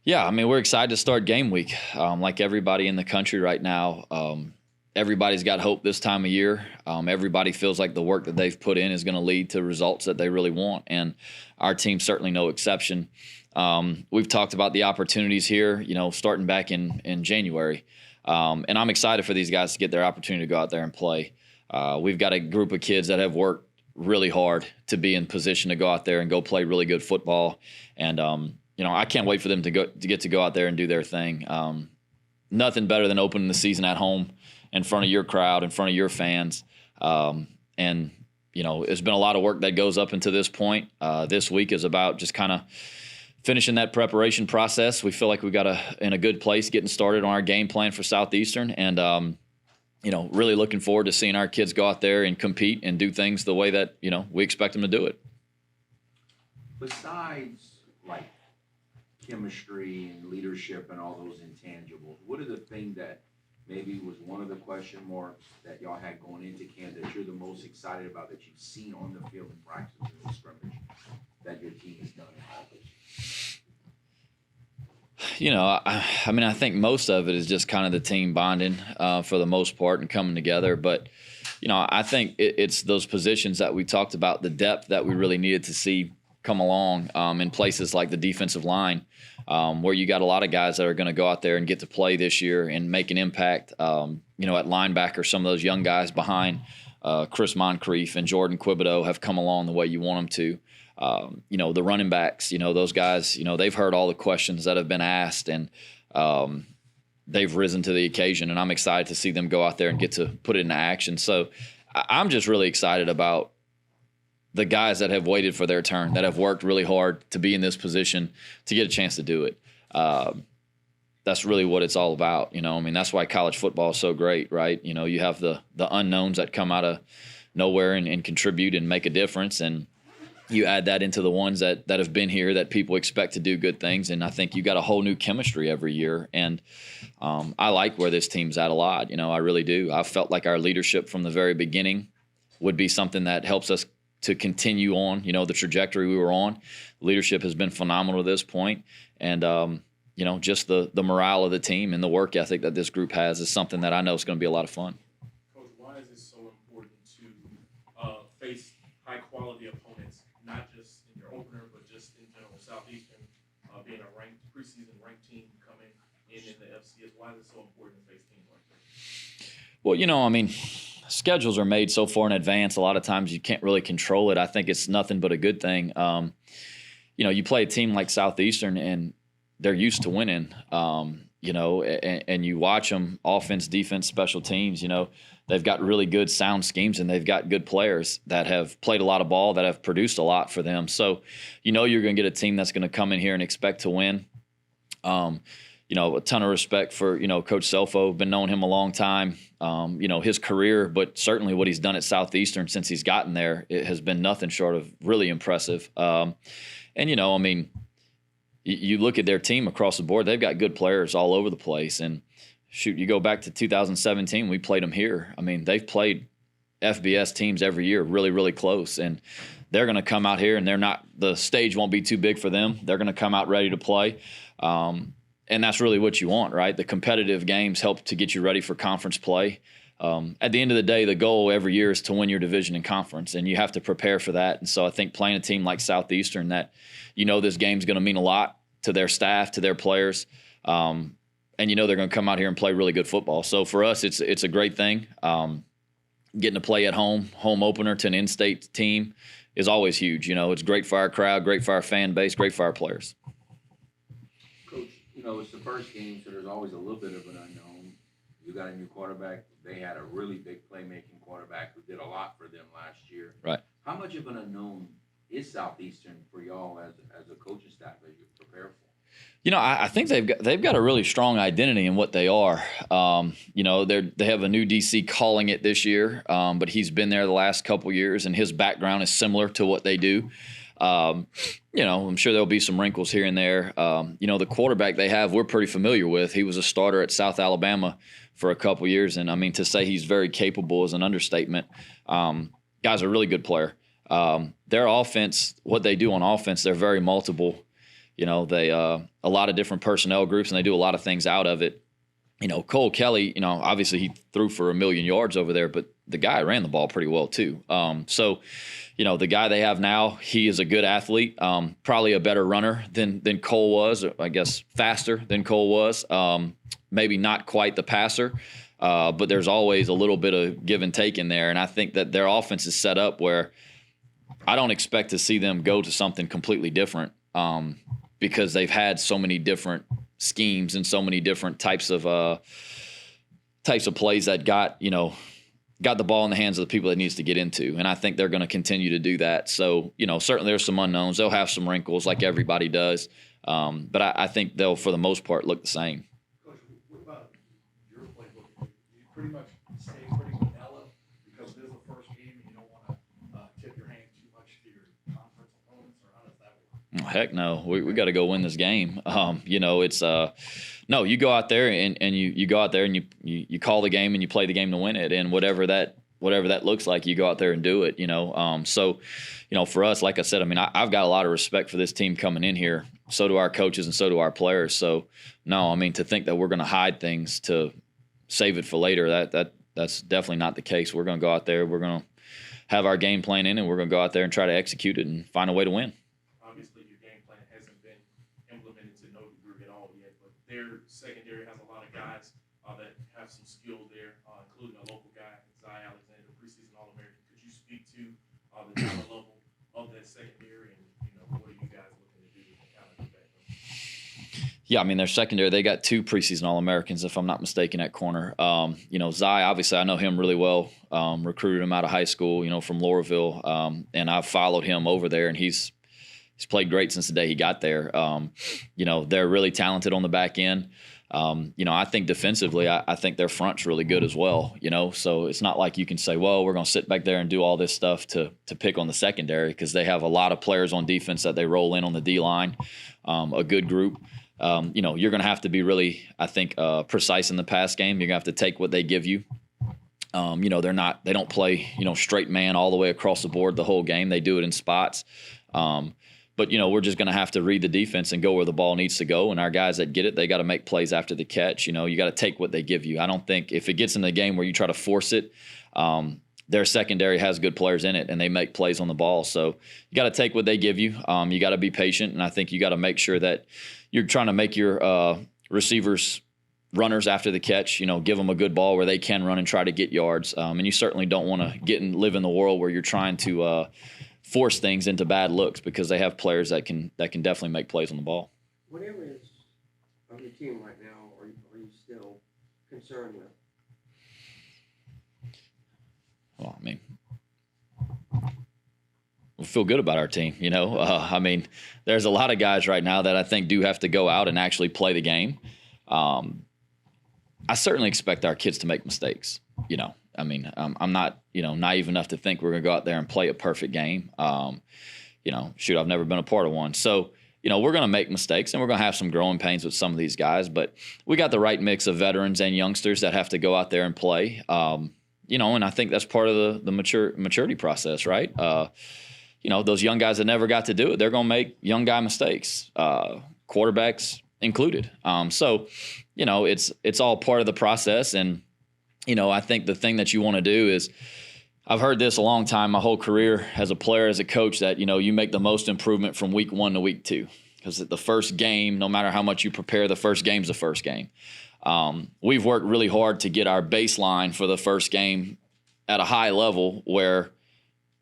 Yeah, I mean, we're excited to start game week. Like everybody in the country right now, everybody's got hope this time of year. Everybody feels like the work that they've put in is going to lead to results that they really want, and our team's certainly no exception. We've talked about the opportunities here, starting back in January, and I'm excited for these guys to get their opportunity to go out there and play. We've got a group of kids that have worked really hard to be in position to go out there and go play really good football, and I can't wait for them to get to go out there and do their thing. Nothing better than opening the season at home in front of your crowd, in front of your fans. And it's been a lot of work that goes up into this point. This week is about just kind of finishing that preparation process. We feel like we got in a good place getting started on our game plan for Southeastern, and really looking forward to seeing our kids go out there and compete and do things the way that we expect them to do it. Besides like chemistry and leadership and all those intangibles, what are the things that maybe was one of the question marks that y'all had going into camp that you're the most excited about that you've seen on the field in practice and scrimmage that your team has done in college? I think most of it is just kind of the team bonding for the most part and coming together. But, I think it's those positions that we talked about, the depth that we really needed to see come along in places like the defensive line, where you got a lot of guys that are going to go out there and get to play this year and make an impact. At linebacker, some of those young guys behind Chris Moncrief and Jordan Quibido have come along the way you want them to. The running backs, those guys, they've heard all the questions that have been asked, and they've risen to the occasion, and I'm excited to see them go out there and get to put it into action. So I'm just really excited about the guys that have waited for their turn, that have worked really hard to be in this position to get a chance to do it. That's really what it's all about. That's why college football is so great, right? You have the unknowns that come out of nowhere and contribute and make a difference. And you add that into the ones that have been here that people expect to do good things. And I think you got a whole new chemistry every year. And I like where this team's at a lot. I really do. I felt like our leadership from the very beginning would be something that helps us to continue on, the trajectory we were on. Leadership has been phenomenal to this point. And, just the morale of the team and the work ethic that this group has is something that I know is going to be a lot of fun. Coach, why is it so important to face high-quality opponents, not just in your opener, but just in general? Southeastern being a preseason ranked team coming in the FCS, why is it so important to face teams like that? Well, schedules are made so far in advance. A lot of times you can't really control it. I think it's nothing but a good thing. You play a team like Southeastern, and they're used to winning, and you watch them, offense, defense, special teams, they've got really good sound schemes, and they've got good players that have played a lot of ball, that have produced a lot for them. So, you're going to get a team that's going to come in here and expect to win. A ton of respect for, Coach Selfo. Been knowing him a long time, his career, but certainly what he's done at Southeastern since he's gotten there, it has been nothing short of really impressive. You look at their team across the board, they've got good players all over the place. And shoot, you go back to 2017, we played them here. They've played FBS teams every year really, really close. And they're going to come out here, and the stage won't be too big for them. They're going to come out ready to play. And that's really what you want, right? The competitive games help to get you ready for conference play. At the end of the day, the goal every year is to win your division and conference, and you have to prepare for that. And so I think playing a team like Southeastern that this game's going to mean a lot to their staff, to their players, and they're going to come out here and play really good football. So for us, it's a great thing. Getting to play at home opener to an in-state team is always huge. It's great for our crowd, great for our fan base, great for our players. Coach, it's the first game, so there's always a little bit of an unknown. You got a new quarterback. They had a really big playmaking quarterback who did a lot for them last year. Right. How much of an unknown is Southeastern for y'all as a coaching staff that you prepare for? I think they've got a really strong identity in what they are. They have a new DC calling it this year, but he's been there the last couple years, and his background is similar to what they do. I'm sure there'll be some wrinkles here and there. The quarterback they have, we're pretty familiar with. He was a starter at South Alabama for a couple years, and to say he's very capable is an understatement. Guy's a really good player. Their offense, what they do on offense, they're very multiple. They a lot of different personnel groups, and they do a lot of things out of it. Cole Kelly, obviously he threw for 1,000,000 yards over there, but the guy ran the ball pretty well too. So the guy they have now, he is a good athlete, probably a better runner than Cole was, I guess faster than Cole was. Maybe not quite the passer, but there's always a little bit of give and take in there. And I think that their offense is set up where I don't expect to see them go to something completely different, because they've had so many different schemes and so many different types of plays that got the ball in the hands of the people it needs to get into. And I think they're going to continue to do that. So, certainly there's some unknowns. They'll have some wrinkles like everybody does. But I think they'll, for the most part, look the same. Coach, what about your playbook? You pretty much stay pretty vanilla because it is the first game and you don't want to tip your hand too much to your conference opponents, or how does that work? Heck no, we got to go win this game. It's no, you go out there and you go out there and you call the game and you play the game to win it, and whatever that looks like, you go out there and do it. So for us, like I said, I've got a lot of respect for this team coming in here. So do our coaches and so do our players. So no, to think that we're going to hide things to save it for later, that's definitely not the case. We're going to go out there, we're going to have our game plan in, and we're going to go out there and try to execute it and find a way to win. Obviously, your game plan hasn't been implemented to no degree at all yet, but their secondary has a lot of guys that have some skill there, including a local guy, Zai Alexander, preseason All-American. Could you speak to the talent level of that secondary, and what are you guys looking to do to kind of do that? Yeah, their secondary, they got 2 preseason All-Americans, if I'm not mistaken, at corner. Zai, obviously, I know him really well. Recruited him out of high school, from Laurelville, and I've followed him over there, and he's played great since the day he got there. They're really talented on the back end. I think defensively, I think their front's really good as well. So it's not like you can say, well, we're going to sit back there and do all this stuff to pick on the secondary, because they have a lot of players on defense that they roll in on the D-line, a good group. You're going to have to be really, I think, precise in the pass game. You're going to have to take what they give you. They don't play, straight man all the way across the board the whole game. They do it in spots. But, we're just going to have to read the defense and go where the ball needs to go. And our guys that get it, they got to make plays after the catch. You got to take what they give you. I don't think if it gets in the game where you try to force it, their secondary has good players in it and they make plays on the ball. So you got to take what they give you. You got to be patient. And I think you got to make sure that you're trying to make your receivers runners after the catch, give them a good ball where they can run and try to get yards. And you certainly don't want to live in the world where you're trying to force things into bad looks, because they have players that can definitely make plays on the ball. What areas of your team right now are you still concerned with? Well, we feel good about our team. There's a lot of guys right now that I think do have to go out and actually play the game. I certainly expect our kids to make mistakes. I'm not, naive enough to think we're going to go out there and play a perfect game. I've never been a part of one. So, we're going to make mistakes and we're going to have some growing pains with some of these guys, but we got the right mix of veterans and youngsters that have to go out there and play. And I think that's part of the maturity process, right? Those young guys that never got to do it, they're going to make young guy mistakes, quarterbacks included. It's all part of the process. And, I think the thing that you want to do is, I've heard this a long time, my whole career as a player, as a coach, that, you make the most improvement from week 1 to week 2. Because the first game, no matter how much you prepare, the first game's the first game. We've worked really hard to get our baseline for the first game at a high level, where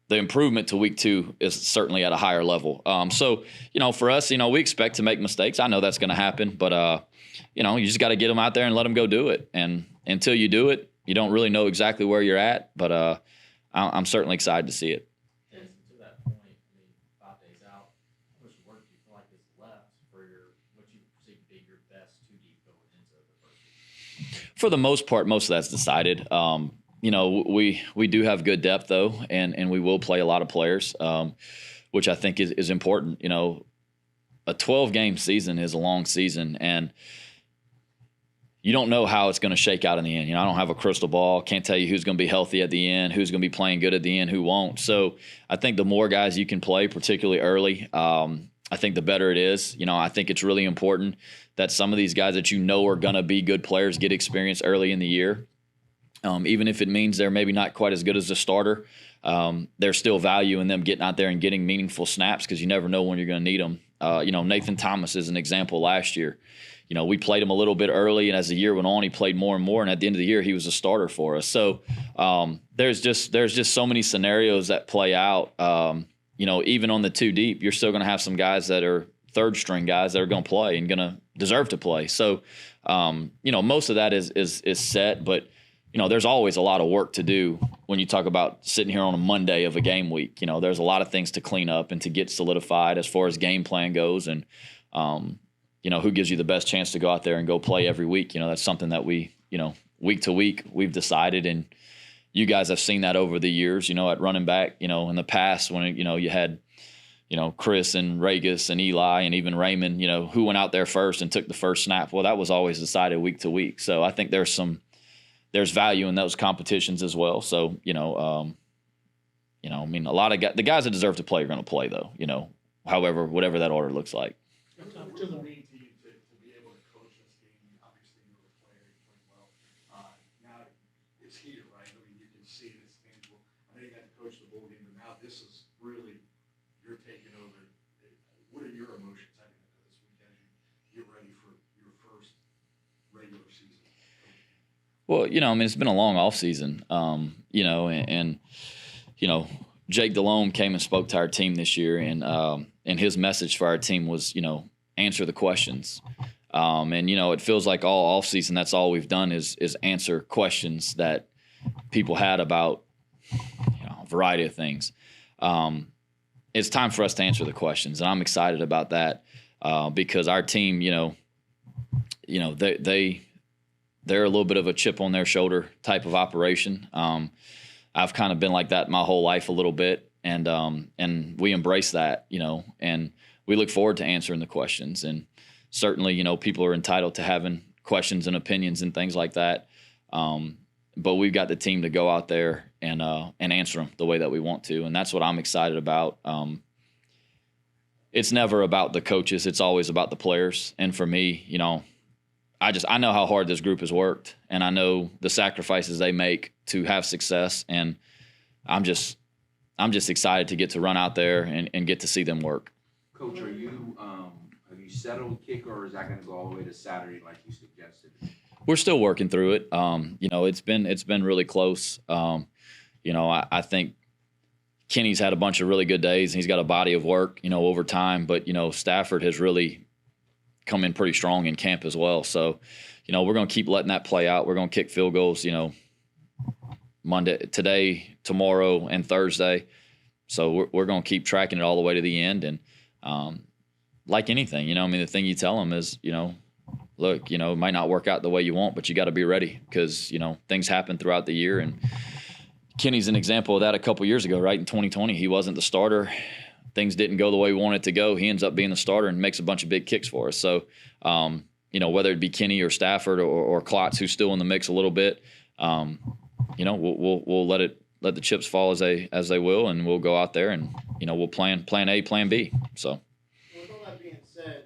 the improvement to week 2 is certainly at a higher level. For us, we expect to make mistakes. I know that's going to happen, but, you just got to get them out there and let them go do it. And until you do it, you don't really know exactly where you're at, but I'm certainly excited to see it. And to that point, 5 days out, how much work do you feel like is left for what you perceive to be your best 2 deep going into the first week? For the most part, most of that's decided. We do have good depth, though, and we will play a lot of players, which I think is important. A 12-game season is a long season, and you don't know how it's going to shake out in the end. I don't have a crystal ball. Can't tell you who's going to be healthy at the end, who's going to be playing good at the end, who won't. So I think the more guys you can play, particularly early, I think the better it is. I think it's really important that some of these guys that are going to be good players get experience early in the year. Even if it means they're maybe not quite as good as the starter, there's still value in them getting out there and getting meaningful snaps because you never know when you're going to need them. Nathan Thomas is an example last year. We played him a little bit early, and as the year went on, he played more and more, and at the end of the year, he was a starter for us. So there's just so many scenarios that play out. Even on the two deep, you're still going to have some guys that are third string guys that are going to play and going to deserve to play. So, most of that is set, but there's always a lot of work to do when you talk about sitting here on a Monday of a game week. There's a lot of things to clean up and to get solidified as far as game plan goes, and who gives you the best chance to go out there and go play every week. That's something that we, week to week, we've decided, and you guys have seen that over the years, at running back, in the past when, you had, Chris and Regis and Eli and even Raymond, who went out there first and took the first snap. Well, that was always decided week to week. So I think there's value in those competitions as well. So, a lot of the guys that deserve to play are going to play though, whatever that order looks like. What does it mean to you to be able to coach this game? Obviously, you were a player, you played well. Now it's here, right? I mean, you can see it, it's tangible. I know you got to coach the bowl game, but now this is really, you're taking over. What are your emotions heading into this week as you get ready for your first regular season? Well, it's been a long off season, and Jake Delhomme came and spoke to our team this year, and his message for our team was, answer the questions. It feels like all off season, that's all we've done is answer questions that people had about, a variety of things. It's time for us to answer the questions, and I'm excited about that because our team, they're a little bit of a chip on their shoulder type of operation. I've kind of been like that my whole life a little bit, and we embrace that, and we look forward to answering the questions. And certainly, people are entitled to having questions and opinions and things like that. But we've got the team to go out there and answer them the way that we want to, and that's what I'm excited about. It's never about the coaches; it's always about the players. And for me, I know how hard this group has worked, and I know the sacrifices they make to have success, and I'm just excited to get to run out there and get to see them work. Coach, have you settled kicker, or is that going to go all the way to Saturday like you suggested? We're still working through it. It's been really close. I think Kenny's had a bunch of really good days, and he's got a body of work, over time. But Stafford has really come in pretty strong in camp as well. So, we're going to keep letting that play out. We're going to kick field goals, Monday, today, tomorrow, and Thursday. So we're going to keep tracking it all the way to the end. And like anything, the thing you tell them is, look, it might not work out the way you want, but you got to be ready because, things happen throughout the year. And Kenny's an example of that a couple years ago, right? In 2020, he wasn't the starter. Things didn't go the way we wanted it to go. He ends up being the starter and makes a bunch of big kicks for us. So, whether it be Kenny or Stafford or Klotz, who's still in the mix a little bit, we'll let the chips fall as they will, and we'll go out there and we'll plan A, plan B. So. With all that being said,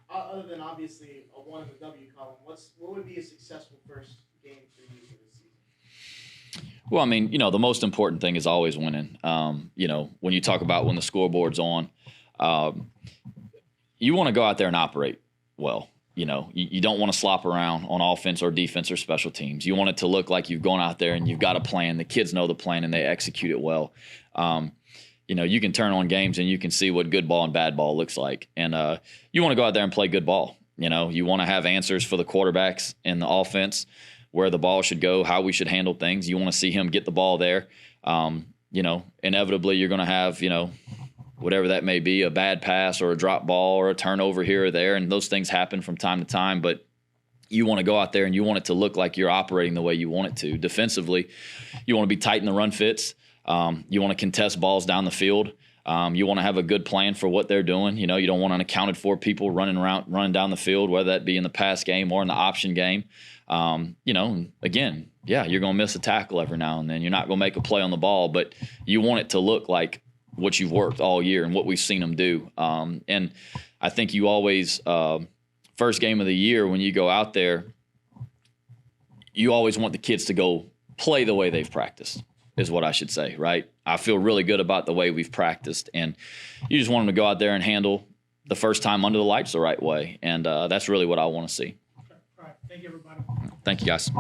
other than obviously a 1 in the W column, what would be a successful first game for you for this season? Well, the most important thing is always winning. When you talk about when the scoreboard's on, you want to go out there and operate well. You don't want to slop around on offense or defense or special teams. You want it to look like you've gone out there and you've got a plan. The kids know the plan and they execute it well. You can turn on games and you can see what good ball and bad ball looks like. And you want to go out there and play good ball. You want to have answers for the quarterbacks in the offense, where the ball should go, how we should handle things. You want to see him get the ball there. Inevitably you're going to have, whatever that may be, a bad pass or a drop ball or a turnover here or there. And those things happen from time to time, but you want to go out there and you want it to look like you're operating the way you want it to. Defensively, you want to be tight in the run fits. You want to contest balls down the field. You want to have a good plan for what they're doing. You don't want unaccounted for people running down the field, whether that be in the pass game or in the option game. Again, you're going to miss a tackle every now and then. You're not going to make a play on the ball, but you want it to look like what you've worked all year and what we've seen them do. And I think you always, first game of the year when you go out there, you always want the kids to go play the way they've practiced, is what I should say, right? I feel really good about the way we've practiced, and you just want them to go out there and handle the first time under the lights the right way, and that's really what I want to see. All right, thank you, everybody. Thank you, guys.